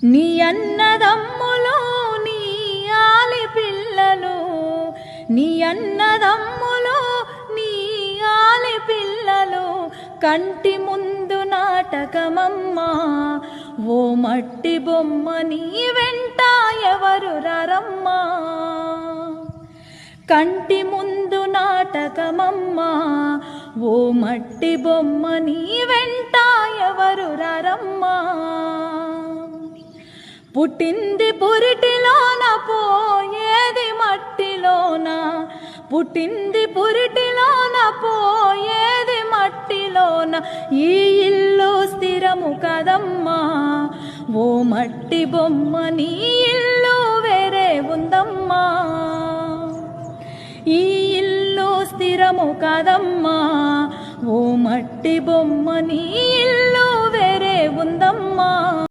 నీ అన్నదమ్ములు నీ ఆలి పిల్లలు, నీ అన్నదమ్ములు నీ ఆలి పిల్లలు కంటి ముందు నాటకమమ్మా. ఓ మట్టి బొమ్మ నీ వెంట ఎవరు రమ్మా. కంటి ముందు నాటకమమ్మా. ఓ మట్టి బొమ్మ నీ వెంట ఎవరు రమ్మా. పుట్టింది పురిటిలోన పోయేది మట్టిలోన, పుట్టింది పురిటిలోన పోయేది మట్టిలోన. ఈ ఇల్లు స్థిరము కదమ్మా. ఓ మట్టి బొమ్మ నీ ఇల్లు వేరే ఉందమ్మా. ఈ ఇల్లు స్థిరము కదమ్మా. ఓ మట్టి బొమ్మ నీ ఇల్లు వేరే ఉందమ్మా.